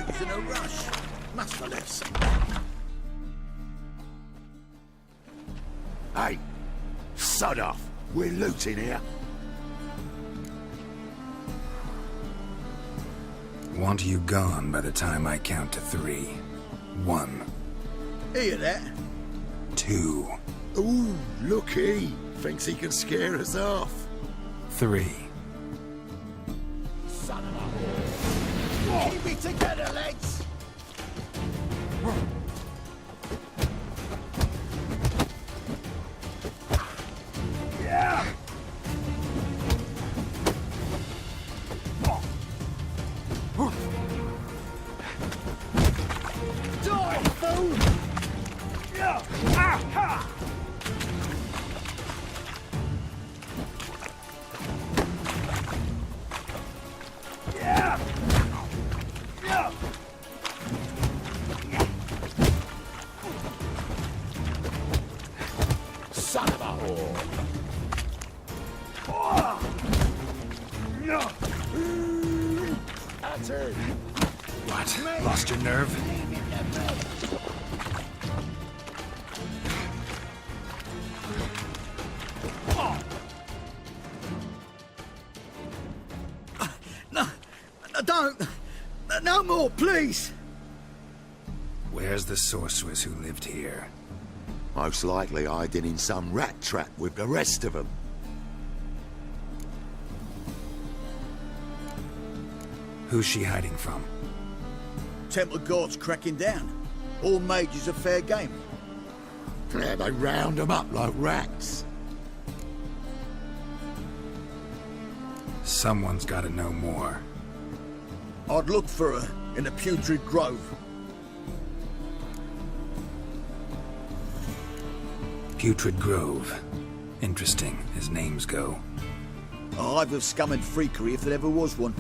He's in a rush. Must have left some. Hey, sod off. We're looting here. Want you gone by the time I count to 3. 1. Hear that? 2. Ooh, looky. Thinks he can scare us off. 3. Son of a... Keep it together, lads! Yeah! Die, fool! Yeah! Ah-ha! Yeah! Yeah! Son of a whore! That's her. What? Lost your nerve? No, don't! No more, please! Where's the sorceress who lived here? Most likely hiding in some rat trap with the rest of them. Who's she hiding from? Temple guards cracking down. All mages are fair game. Yeah, they round them up like rats. Someone's got to know more. I'd look for her in the Putrid Grove. Putrid Grove. Interesting, as names go. A hive of scum and freakery if there ever was one.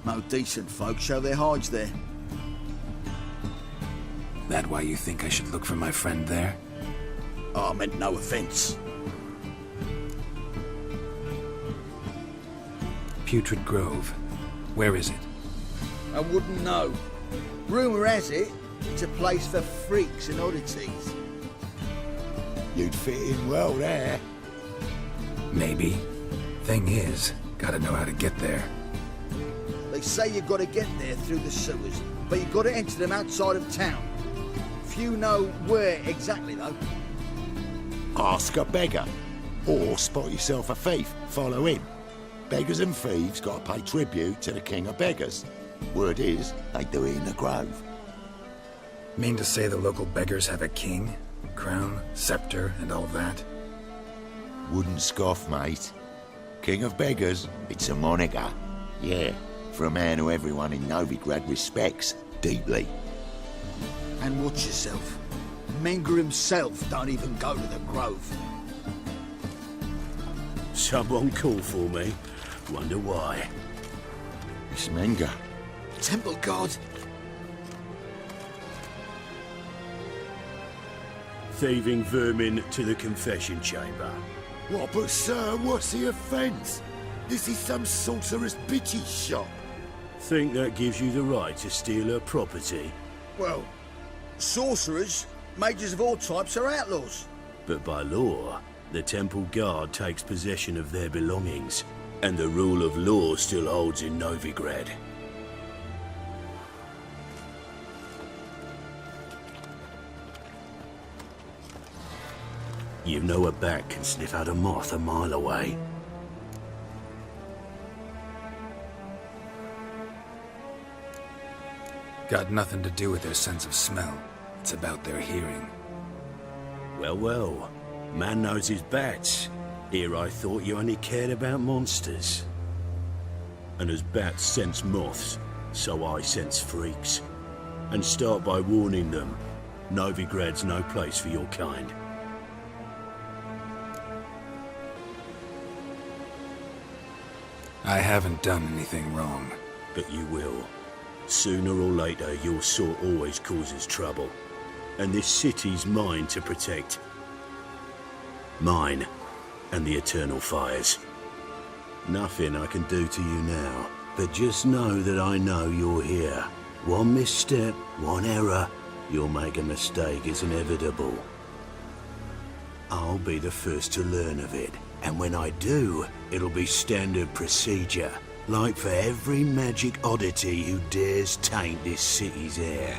No decent folk show their hides there. That why you think I should look for my friend there? I meant no offence. Putrid Grove. Where is it? I wouldn't know. Rumour has it, it's a place for freaks and oddities. You'd fit in well there. Maybe. Thing is, gotta know how to get there. They say you've got to get there through the sewers, but you've got to enter them outside of town. Few know where exactly, though. Ask a beggar. Or spot yourself a thief. Follow him. Beggars and thieves got to pay tribute to the king of beggars. Word is, they do it in the grove. Mean to say the local beggars have a king? Crown, scepter, and all that? Wouldn't scoff, mate. King of beggars, it's a moniker. Yeah, for a man who everyone in Novigrad respects deeply. And watch yourself. Menger himself don't even go to the grove. Someone called for me. Wonder why. It's Menger. Temple guard. Thieving vermin to the confession chamber. What, but sir, what's the offence? This is some sorcerer's bitchy shop. Think that gives you the right to steal her property? Well, sorcerers, mages of all types are outlaws. But by law, the temple guard takes possession of their belongings, and the rule of law still holds in Novigrad. You know a bat can sniff out a moth a mile away. Got nothing to do with their sense of smell. It's about their hearing. Well, well. Man knows his bats. Here I thought you only cared about monsters. And as bats sense moths, so I sense freaks. And start by warning them, Novigrad's no place for your kind. I haven't done anything wrong. But you will. Sooner or later, your sort always causes trouble. And this city's mine to protect. Mine and the eternal fires. Nothing I can do to you now, but just know that I know you're here. One misstep, one error, you'll make a mistake, it's inevitable. I'll be the first to learn of it, and when I do, it'll be standard procedure, like for every magic oddity who dares taint this city's air.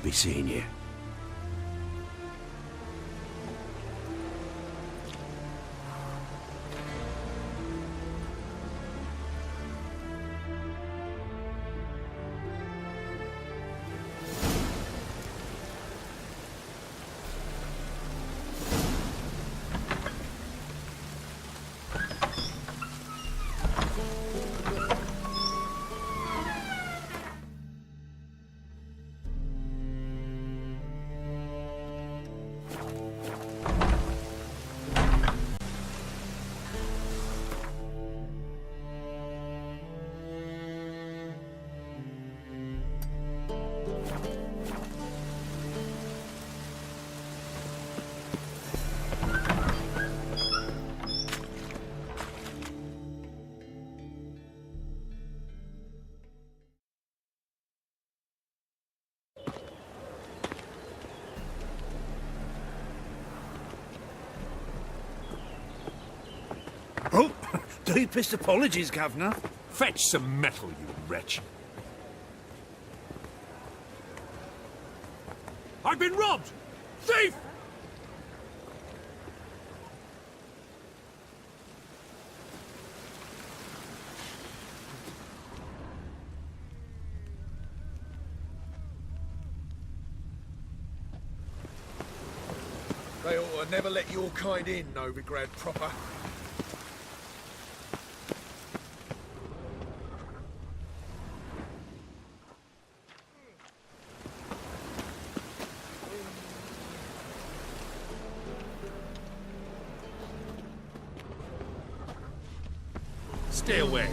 Be seeing you. Oh, deepest apologies, Governor. Fetch some metal, you wretch. I've been robbed! Thief! They ought to never let your kind in, Novigrado proper. Stay away.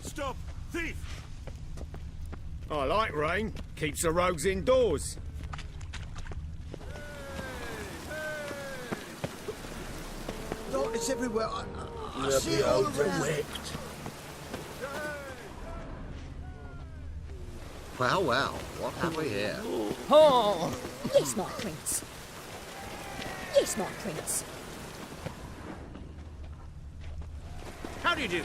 Stop! Thief! I like rain. Keeps the rogues indoors. Darkness everywhere. I see it all around. Well, well, what have we here? Oh, yes, my prince. Yes, my prince. How do you do?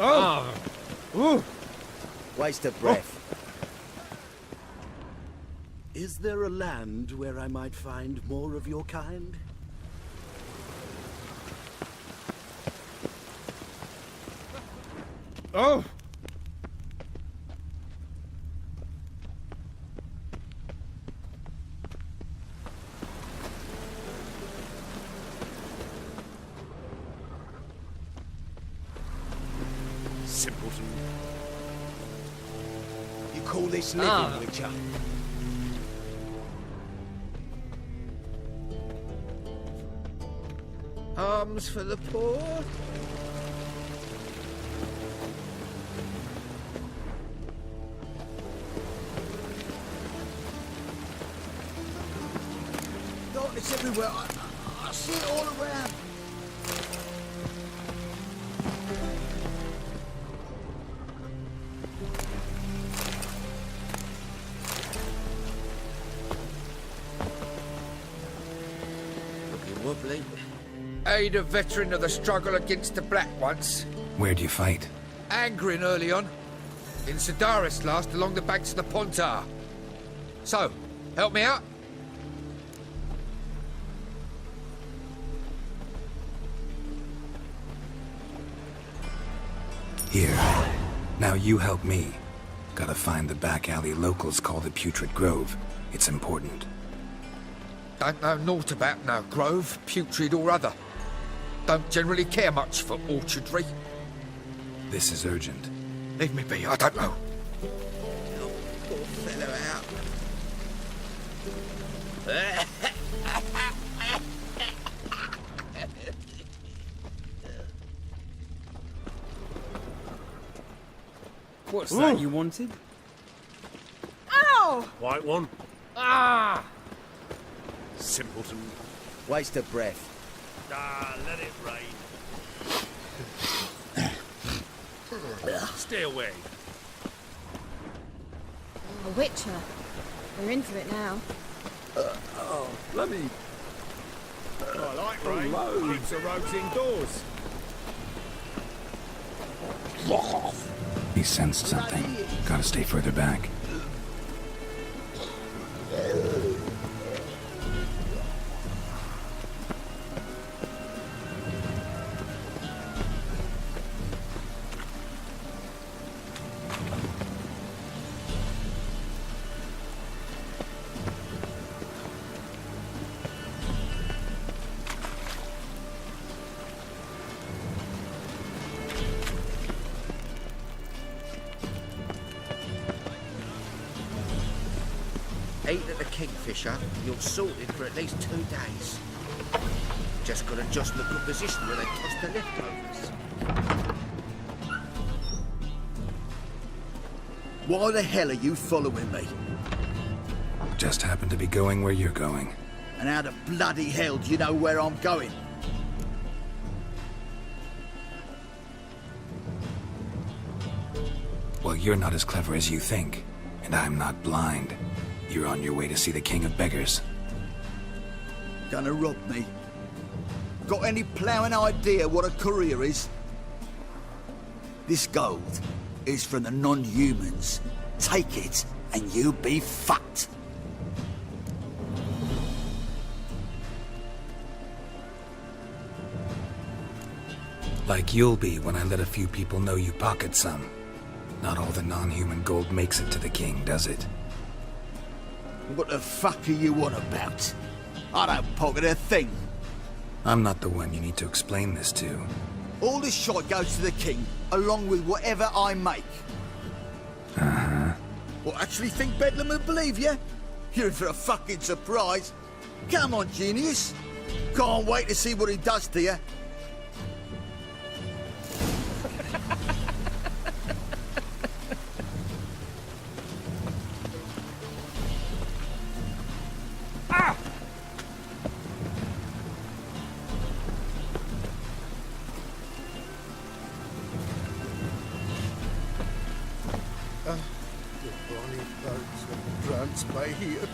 Oh! Ooh. Waste of breath. Is there a land where I might find more of your kind? Oh! Simpleton. You call this living, Witcher? Alms for the poor? Darkness everywhere. I see it all around. Looking wobbly. Aid a veteran of the struggle against the Black once. Where'd you fight? Angering early on. In Sedaris last, along the banks of the Pontar. So, help me out? Here. Now you help me. Gotta find the back alley locals call the Putrid Grove. It's important. Don't know naught about no grove, putrid or other. Don't generally care much for orchardry. This is urgent. Leave me be, I don't know. Help the poor fellow out. What's that you wanted? Ow! White one. Ah! Simpleton. Waste of breath. Ah, let it rain. Stay away. A witcher. We're in for it now. Bloody I like rain. Keeps the roads indoors. He sensed something. Gotta stay further back. Eat at the Kingfisher, you're sorted for at least 2 days. Just gotta jostle the good position where they toss the leftovers. Why the hell are you following me? Just happened to be going where you're going. And how the bloody hell do you know where I'm going? Well, you're not as clever as you think, and I'm not blind. You're on your way to see the King of Beggars. Gonna rob me? Got any ploughing idea what a courier is? This gold is from the non-humans. Take it, and you be fucked. Like you'll be when I let a few people know you pocket some. Not all the non-human gold makes it to the king, does it? What the fuck are you on about? I don't pocket a thing. I'm not the one you need to explain this to. All this shot goes to the king, along with whatever I make. Uh-huh. Well, actually think Bedlam would believe you? You're in for a fucking surprise. Come on, genius. Can't wait to see what he does to you. By here.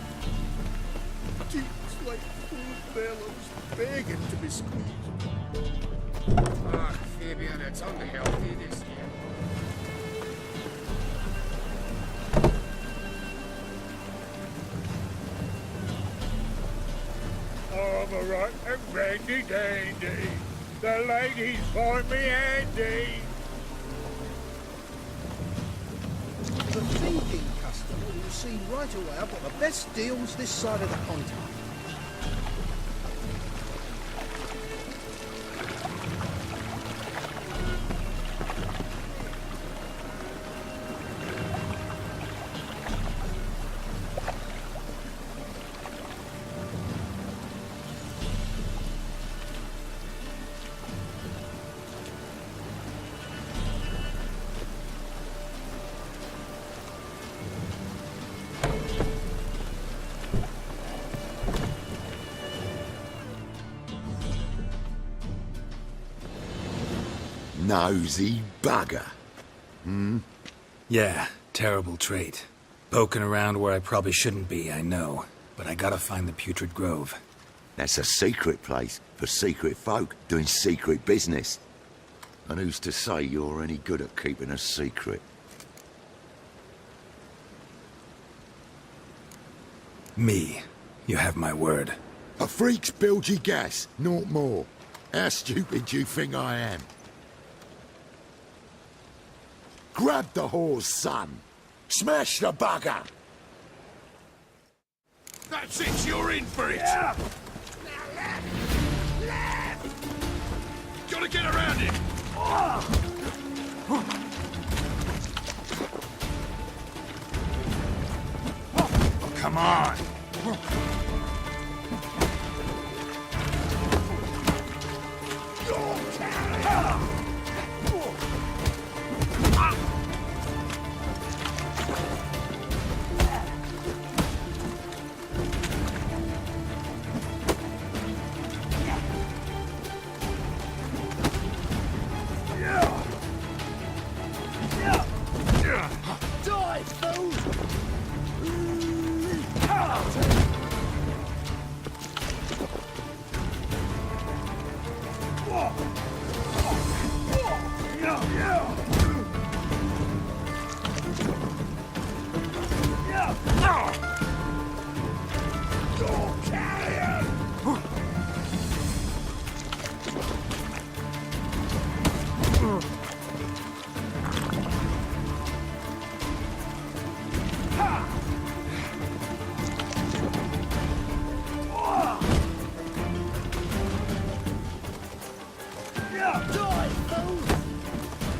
Cheeks like full bellows, begging to be squeezed. Ah, Fabian, it's unhealthy this year. I'm a right and randy dandy. The ladies find me handy. The thinking customer will see right away I've got the best deals this side of the continent. nosy bugger. Yeah, terrible trait. Poking around where I probably shouldn't be, I know. But I gotta find the Putrid Grove. That's a secret place for secret folk doing secret business. And who's to say you're any good at keeping a secret? Me. You have my word. A freak's bilgy gas, naught more. How stupid do you think I am? Grab the whore's son. Smash the bugger! That's it, you're in for it! Gotta get around him! Oh, come on!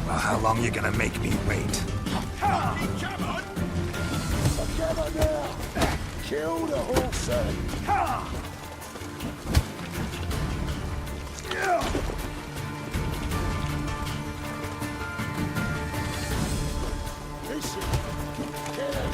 Well, how long you gonna make me wait? Come on now! Kill the horse, Listen, get it.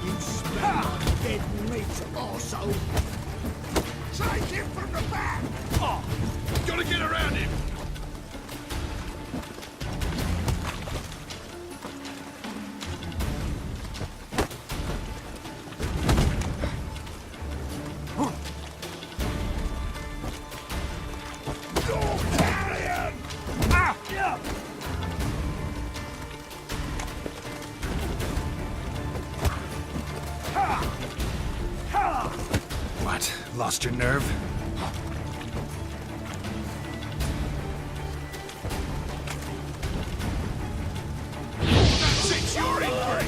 You smell like dead meat, arsehole. Take him from the back! Oh, gotta get around him! What? Lost your nerve? That's it, you're in for it!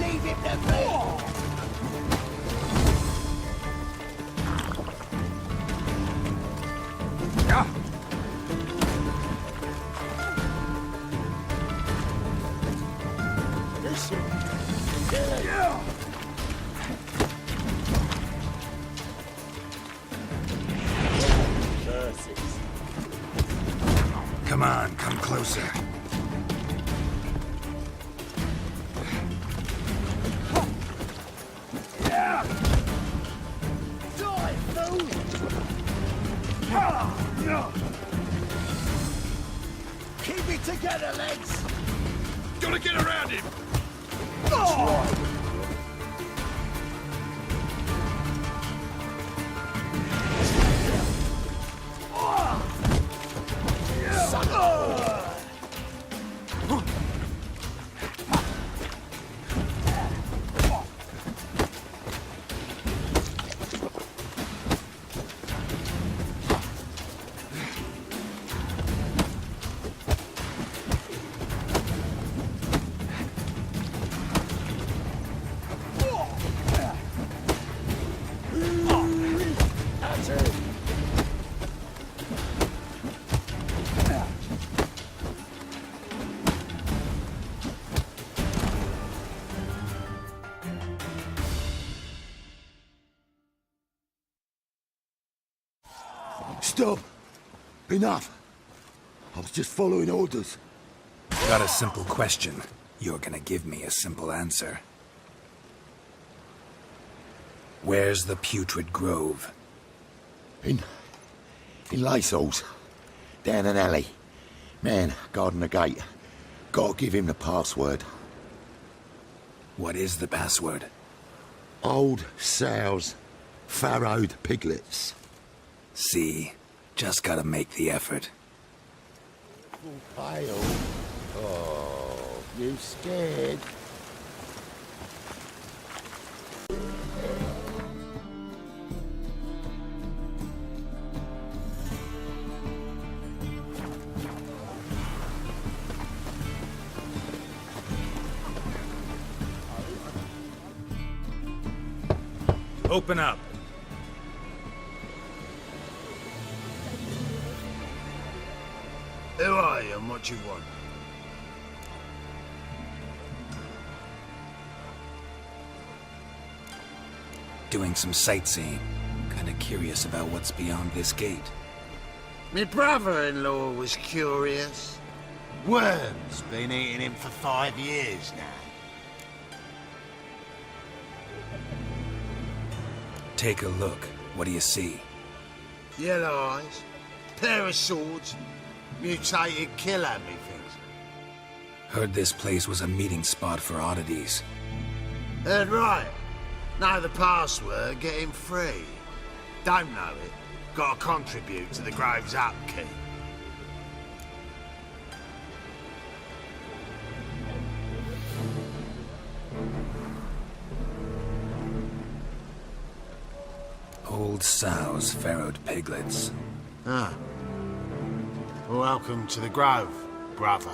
Leave him to me! Listen, get it. Come on, come closer. Die, fool! Keep it together, lads! Gotta get around him! Stop! Enough! I was just following orders. Got a simple question. You're gonna give me a simple answer. Where's the Putrid Grove? In Lysol's. Down an alley. Man, guarding the gate. Gotta give him the password. What is the password? Old sows. Farrowed piglets. See? Just gotta make the effort. Pale. Oh, you scared? Open up. Who are you and what you want? Doing some sightseeing. Kinda curious about what's beyond this gate. My brother-in-law was curious. Worms been eating him for 5 years now. Take a look. What do you see? Yellow eyes, pair of swords, mutated killer, methinks. Heard this place was a meeting spot for oddities. Heard right. Know the password, get him free. Don't know it, gotta contribute to the Grove's upkeep. Old sows farrowed piglets. Ah. Welcome to the Grove, brother.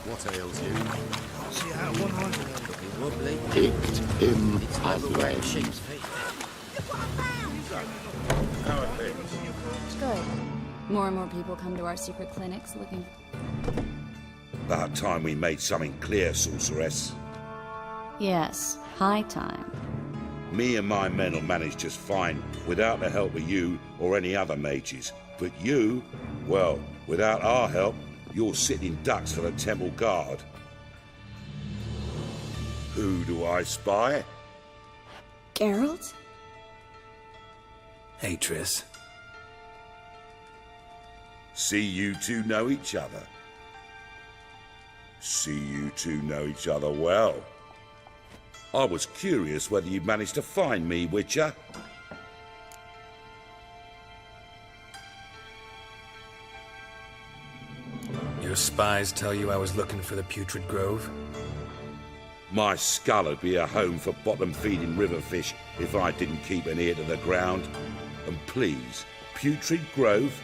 What ails you? See how 100 Wobbly. Picked him It's overweight again. sheep's feet. It's good. More and more people come to our secret clinics looking. About time we made something clear, sorceress. Yes, high time. Me and my men will manage just fine without the help of you or any other mages. But you, well, without our help, you're sitting ducks for the temple guard. Who do I spy? Geralt? Hey, Triss. See you two know each other. See you two know each other well. I was curious whether you'd managed to find me, Witcher. Your spies tell you I was looking for the Putrid Grove? My skull would be a home for bottom-feeding river fish if I didn't keep an ear to the ground. And please, Putrid Grove?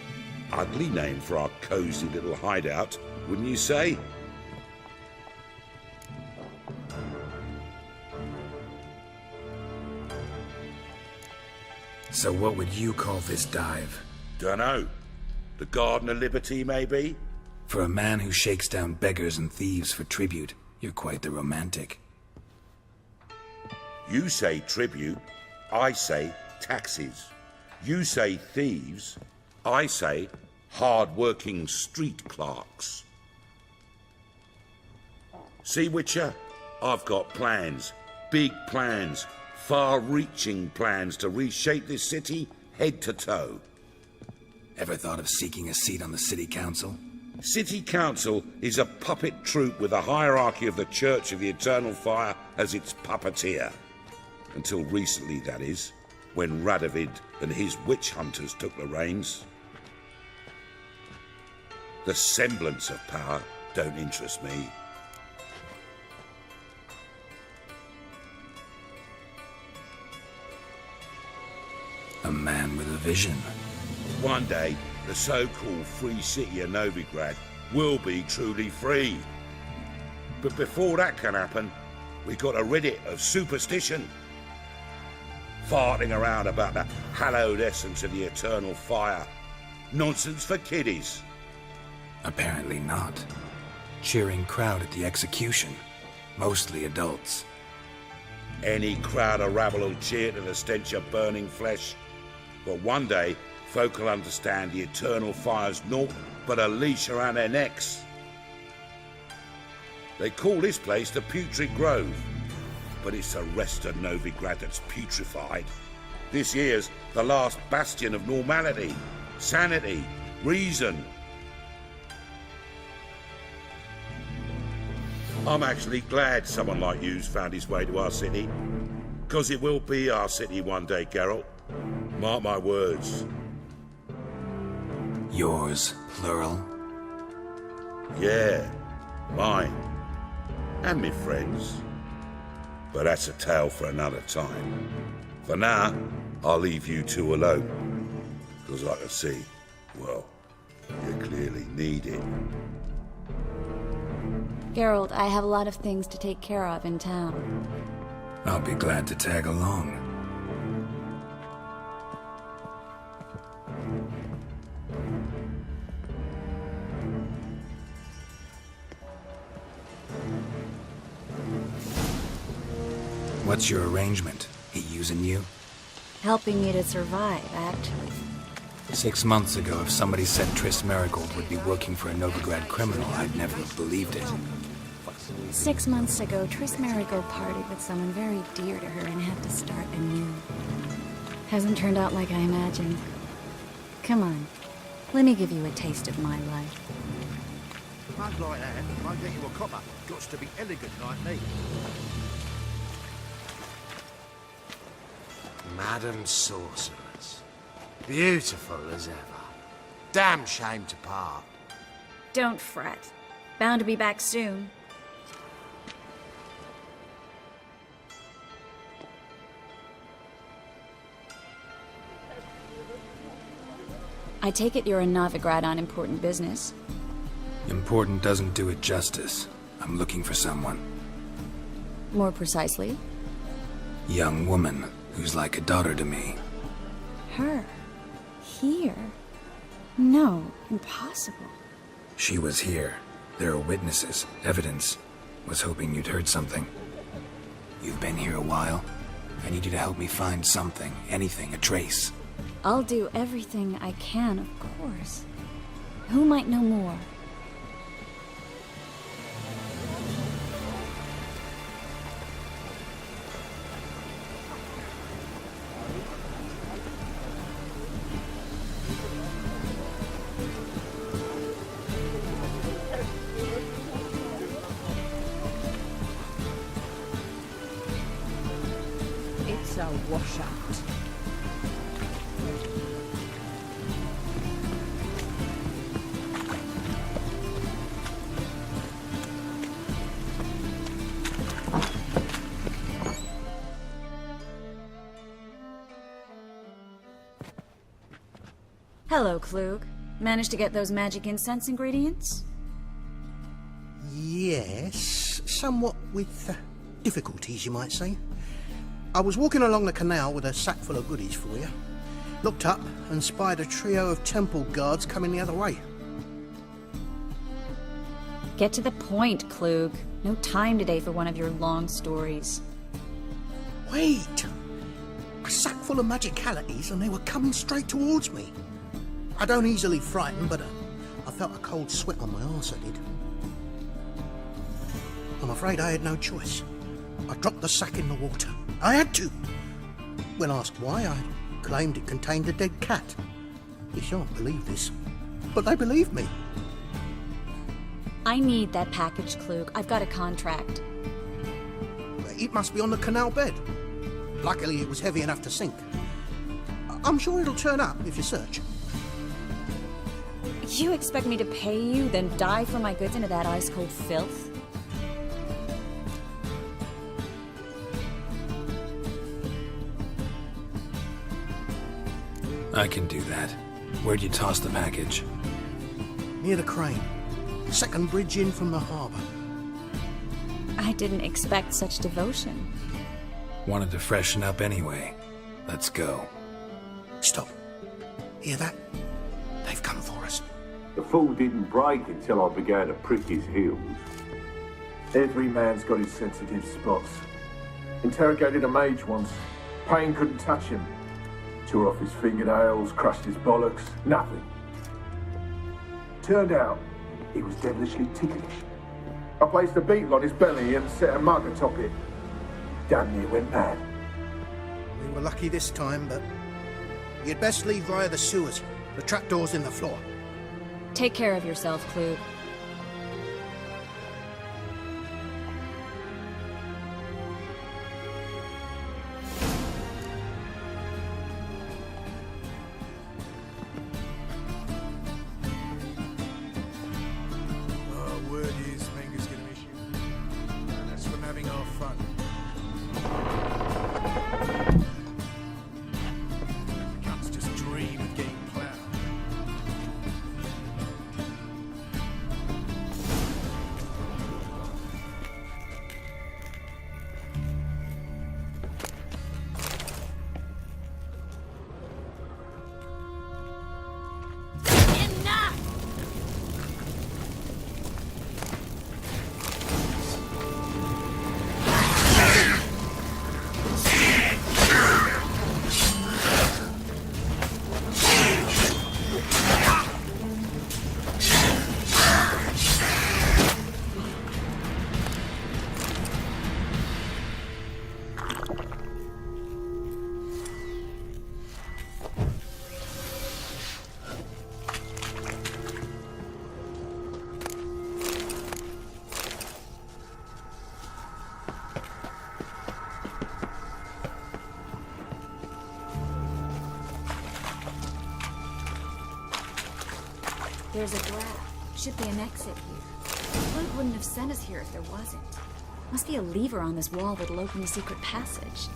Ugly name for our cosy little hideout, wouldn't you say? So what would you call this dive? Dunno. The Garden of Liberty, maybe? For a man who shakes down beggars and thieves for tribute, you're quite the romantic. You say tribute, I say taxes. You say thieves, I say hard-working street clerks. See, Witcher, I've got plans, big plans, far-reaching plans to reshape this city head to toe. Ever thought of seeking a seat on the city council? City Council is a puppet troupe with the hierarchy of the Church of the Eternal Fire as its puppeteer. Until recently, that is, when Radovid and his witch hunters took the reins. The semblance of power don't interest me. A man with a vision. One day, the so-called free city of Novigrad will be truly free. But before that can happen, we got to rid it of superstition. Farting around about the hallowed essence of the eternal fire. Nonsense for kiddies. Apparently not. Cheering crowd at the execution. Mostly adults. Any crowd of rabble will cheer to the stench of burning flesh. But one day, folk will understand the eternal fire's naught but a leash around their necks. They call this place the Putrid Grove, but it's the rest of Novigrad that's putrefied. This here's the last bastion of normality, sanity, reason. I'm actually glad someone like you's found his way to our city, 'cause it will be our city one day, Geralt. Mark my words. Yours, plural. Yeah, mine. And me friends. But that's a tale for another time. For now, I'll leave you two alone. 'Cause I can see, well, you clearly need it. Geralt, I have a lot of things to take care of in town. I'll be glad to tag along. What's your arrangement? He using you? Helping me to survive, actually. 6 months ago, if somebody said Triss Marigold would be working for a Novigrad criminal, I'd never have believed it. 6 months ago, Triss Marigold partied with someone very dear to her and had to start anew. Hasn't turned out like I imagined. Come on, let me give you a taste of my life. Mug like that won't get you a copper. Got to be elegant like me. Madam Sorceress. Beautiful as ever. Damn shame to part. Don't fret. Bound to be back soon. I take it you're in Novigrad on important business. Important doesn't do it justice. I'm looking for someone. More precisely? Young woman who's like a daughter to me. Her? Here? No, impossible. She was here. There are witnesses, evidence. Was hoping you'd heard something. You've been here a while. I need you to help me find something, anything, a trace. I'll do everything I can, of course. Who might know more? It's a washout. Hello, Klug. Managed to get those magic incense ingredients? Yes, somewhat with difficulties, you might say. I was walking along the canal with a sack full of goodies for you. Looked up and spied a trio of temple guards coming the other way. Get to the point, Klug. No time today for one of your long stories. Wait! A sack full of magicalities and they were coming straight towards me. I don't easily frighten, but I felt a cold sweat on my arse, I did. I'm afraid I had no choice. I dropped the sack in the water. I had to. When asked why, I claimed it contained a dead cat. You shan't believe this, but they believed me. I need that package, Klug. I've got a contract. It must be on the canal bed. Luckily, it was heavy enough to sink. I'm sure it'll turn up if you search. You expect me to pay you, then dive for my goods into that ice-cold filth? I can do that. Where'd you toss the package? Near the crane. Second bridge in from the harbour. I didn't expect such devotion. Wanted to freshen up anyway. Let's go. Stop. Hear that? They've come for us. The fall didn't break until I began to prick his heels. Every man's got his sensitive spots. Interrogated a mage once. Pain couldn't touch him. Tore off his fingernails, crushed his bollocks, nothing. Turned out, he was devilishly ticklish. I placed a beetle on his belly and set a mug atop it. Damn near went mad. We were lucky this time, but you'd best leave via the sewers. The trapdoor's in the floor. Take care of yourself, Klug. Word is Menger's gonna miss you. And that's from having our fun. The cunts just dream of getting ploughed. There's a draft. Should be an exit here. Luke wouldn't have sent us here if there wasn't. Must be a lever on this wall that'll open the secret passage.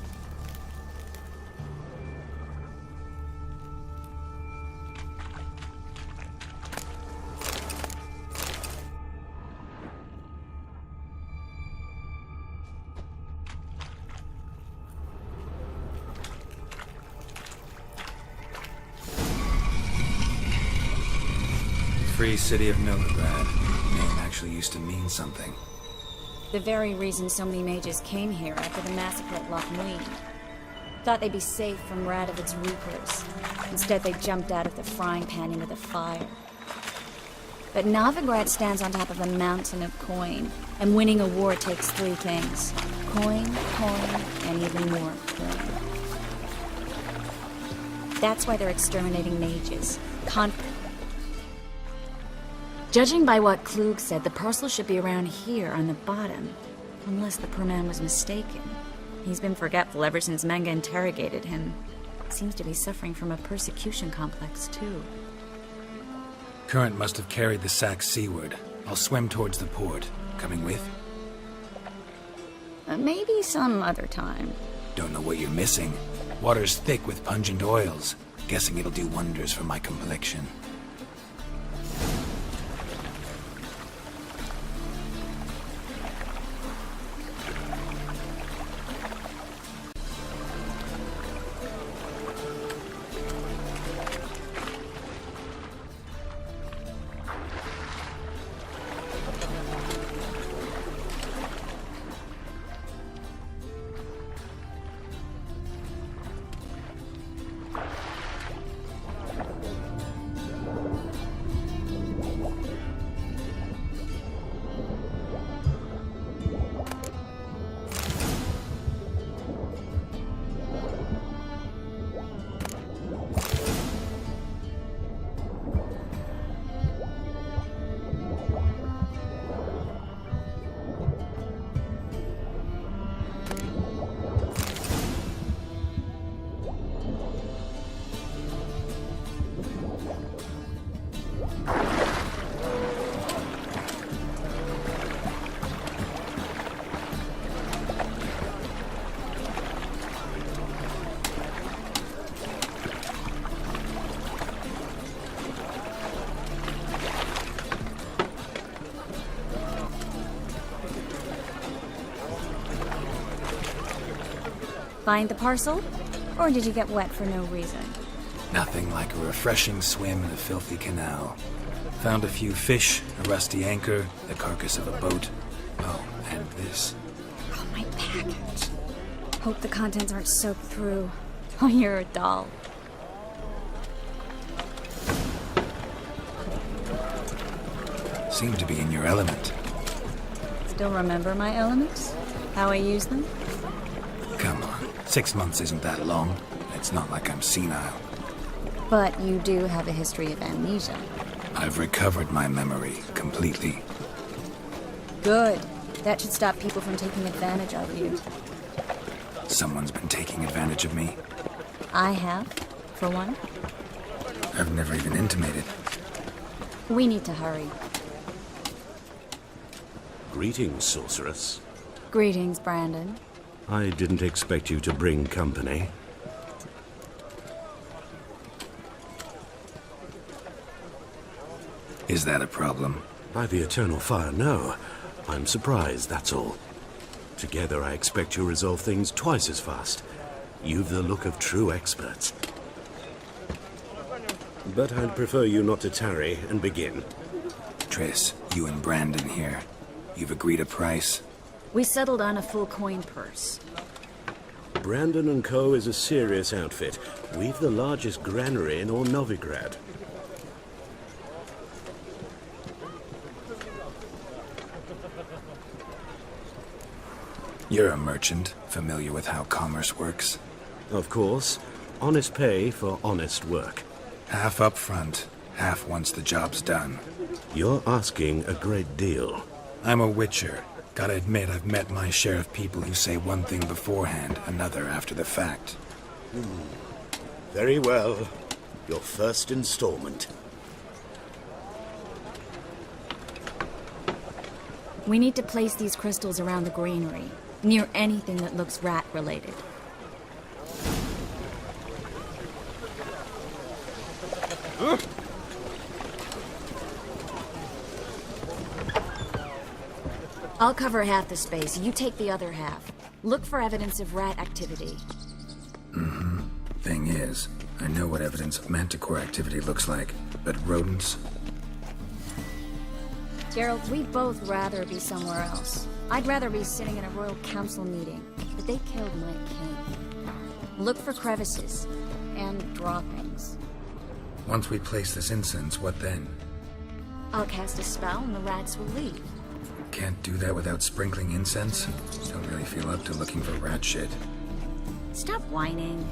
Free city of Novigrad. Name actually used to mean something. The very reason so many mages came here after the massacre at Loch Muir. Thought they'd be safe from Radovid's reapers. Instead, they jumped out of the frying pan into the fire. But Novigrad stands on top of a mountain of coin, and winning a war takes three things. Coin, and even more coin. That's why they're exterminating mages. Judging by what Klug said, the parcel should be around here on the bottom. Unless the poor man was mistaken. He's been forgetful ever since Manga interrogated him. Seems to be suffering from a persecution complex, too. Current must have carried the sack seaward. I'll swim towards the port. Coming with? Maybe some other time. Don't know what you're missing. Water's thick with pungent oils. Guessing it'll do wonders for my complexion. Find the parcel? Or did you get wet for no reason? Nothing like a refreshing swim in the filthy canal. Found a few fish, a rusty anchor, the carcass of a boat. Oh, and this. Oh, my package. Hope the contents aren't soaked through. Oh, you're a doll. Seem to be in your element. Still remember my elements? How I use them? Come on. 6 months isn't that long. It's not like I'm senile. But you do have a history of amnesia. I've recovered my memory completely. Good. That should stop people from taking advantage of you. Someone's been taking advantage of me. I have, for one. I've never even intimated. We need to hurry. Greetings, sorceress. Greetings, Brandon. I didn't expect you to bring company. Is that a problem? By the eternal fire, no. I'm surprised, that's all. Together, I expect you'll resolve things twice as fast. You've the look of true experts. But I'd prefer you not to tarry and begin. Triss, you and Brandon here. You've agreed a price? We settled on a full coin purse. Brandon and Co. is a serious outfit. We've the largest granary in all Novigrad. You're a merchant, familiar with how commerce works. Of course. Honest pay for honest work. Half up front, half once the job's done. You're asking a great deal. I'm a witcher. Gotta admit, I've met my share of people who say one thing beforehand, another after the fact. Very well. Your first installment. We need to place these crystals around the granary, near anything that looks rat-related. I'll cover half the space, you take the other half. Look for evidence of rat activity. Thing is, I know what evidence of manticore activity looks like, but rodents? Gerald, we'd both rather be somewhere else. I'd rather be sitting in a royal council meeting, but they killed my king. Look for crevices, and droppings. Once we place this incense, what then? I'll cast a spell and the rats will leave. Can't do that without sprinkling incense? Don't really feel up to looking for rat shit. Stop whining.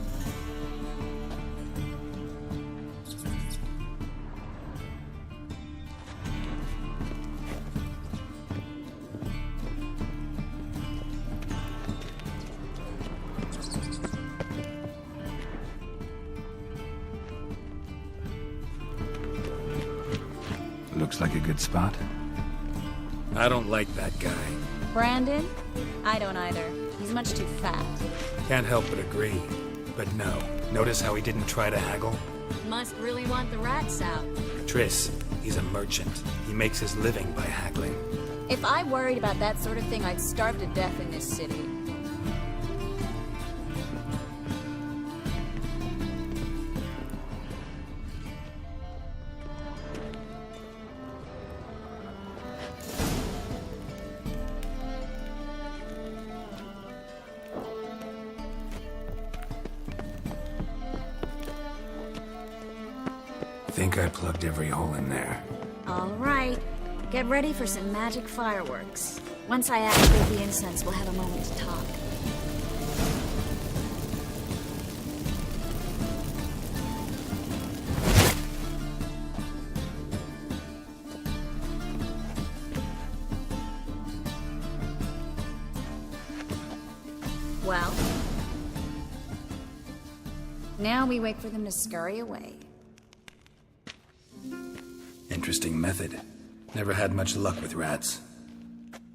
Looks like a good spot. I don't like that guy. Brandon? I don't either. He's much too fat. Can't help but agree. But no. Notice how he didn't try to haggle? Must really want the rats out. Triss, he's a merchant. He makes his living by haggling. If I worried about that sort of thing, I'd starve to death in this city. Think I plugged every hole in there. All right. Get ready for some magic fireworks. Once I activate the incense, we'll have a moment to talk. Well, now we wait for them to scurry away. Interesting method. Never had much luck with rats.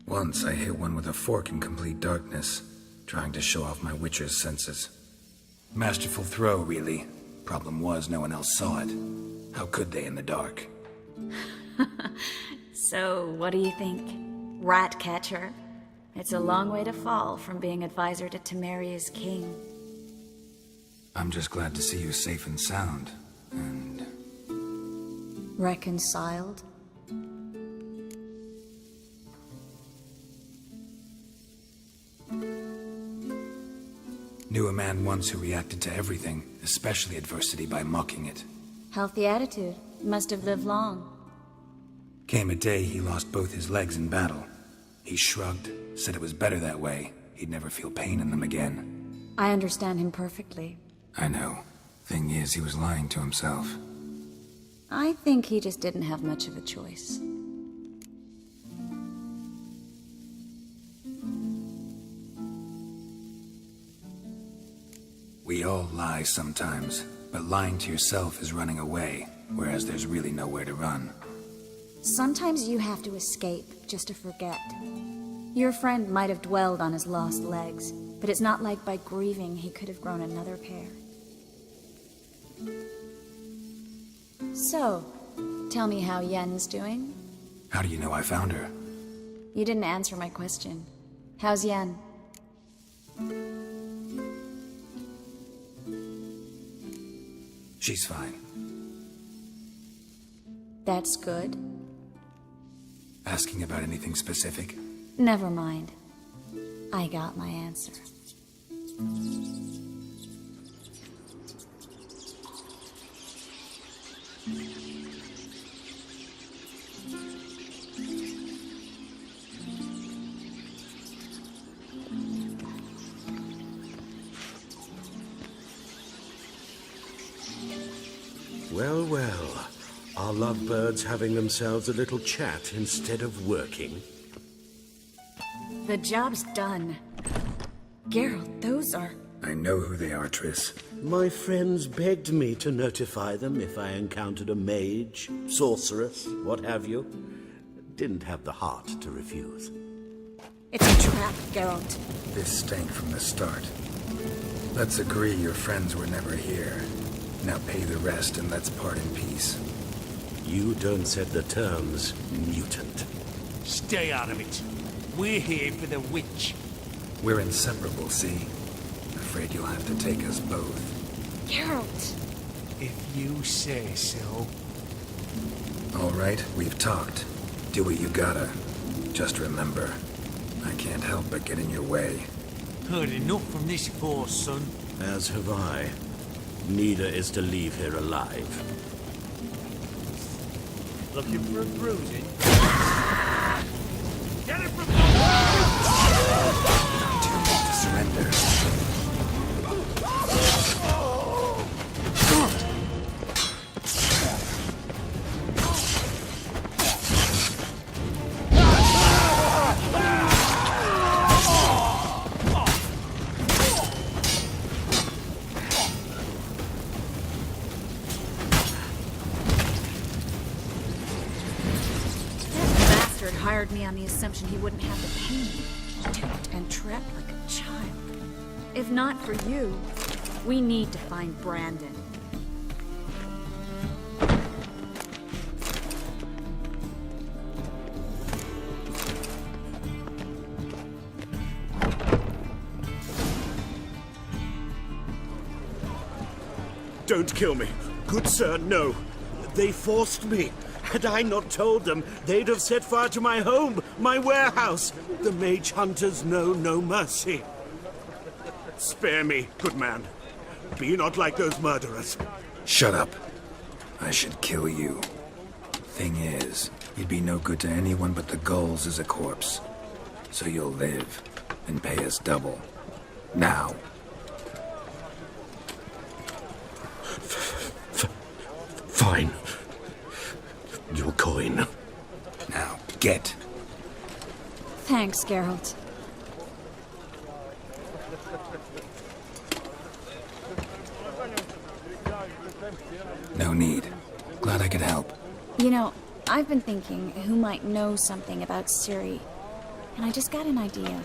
Once I hit one with a fork in complete darkness, trying to show off my witcher's senses. Masterful throw, really. Problem was, no one else saw it. How could they in the dark? So, what do you think? Rat catcher? It's a long way to fall from being advisor to Temeria's king. I'm just glad to see you safe and sound, and... Reconciled? Knew a man once who reacted to everything, especially adversity, by mocking it. Healthy attitude. Must have lived long. Came a day he lost both his legs in battle. He shrugged, said it was better that way. He'd never feel pain in them again. I understand him perfectly. I know. Thing is, he was lying to himself. I think he just didn't have much of a choice. We all lie sometimes, but lying to yourself is running away, whereas there's really nowhere to run. Sometimes you have to escape, just to forget. Your friend might have dwelled on his lost legs, but it's not like by grieving he could have grown another pair. So, tell me how Yen's doing? How do you know I found her? You didn't answer my question. How's Yen? She's fine. That's good. Asking about anything specific? Never mind. I got my answer. Well, well. Are lovebirds having themselves a little chat instead of working? The job's done. Geralt, those are... I know who they are, Triss. My friends begged me to notify them if I encountered a mage, sorceress, what have you. didn't have the heart to refuse. It's a trap, Geralt. This stank from the start. Let's agree your friends were never here. Now pay the rest and let's part in peace. You don't set the terms, mutant. Stay out of it. We're here for the witch. We're inseparable, see? Afraid you'll have to take us both. Geralt! If you say so. All right, we've talked. Do what you gotta. Just remember, I can't help but get in your way. Heard enough from this force, son. As have I. Neither is to leave here alive. Looking for a bruising? Get it from Too late to surrender. Hired me on the assumption he wouldn't have the pain. Duped and trapped like a child. If not for you, we need to find Brandon. Don't kill me. Good sir, no. They forced me. Had I not told them, they'd have set fire to my home, my warehouse. The mage hunters know no mercy. Spare me, good man. Be not like those murderers. Shut up. I should kill you. Thing is, you'd be no good to anyone but the gulls as a corpse. So you'll live, and pay us double. Now. Fine. Your coin. Now, get. Thanks, Geralt. No need. Glad I could help. You know, I've been thinking who might know something about Ciri. And I just got an idea.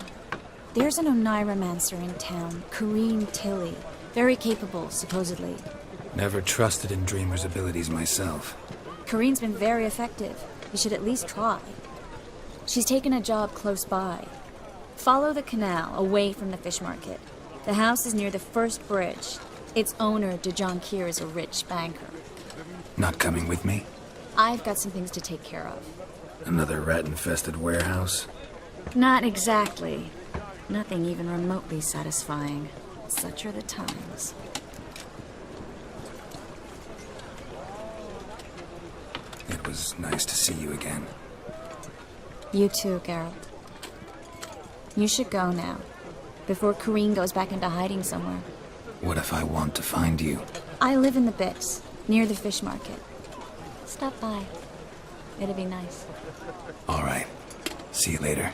There's an Oneiromancer in town, Corrine Tilly. Very capable, supposedly. Never trusted in Dreamer's abilities myself. Corrine's been very effective. You should at least try. She's taken a job close by. Follow the canal, away from the fish market. The house is near the first bridge. Its owner, Dejon Kier, is a rich banker. Not coming with me? I've got some things to take care of. Another rat-infested warehouse? Not exactly. Nothing even remotely satisfying. Such are the times. It was nice to see you again. You too, Geralt. You should go now, before Corrine goes back into hiding somewhere. What if I want to find you? I live in the Bix, near the fish market. Stop by. It'll be nice. All right. See you later.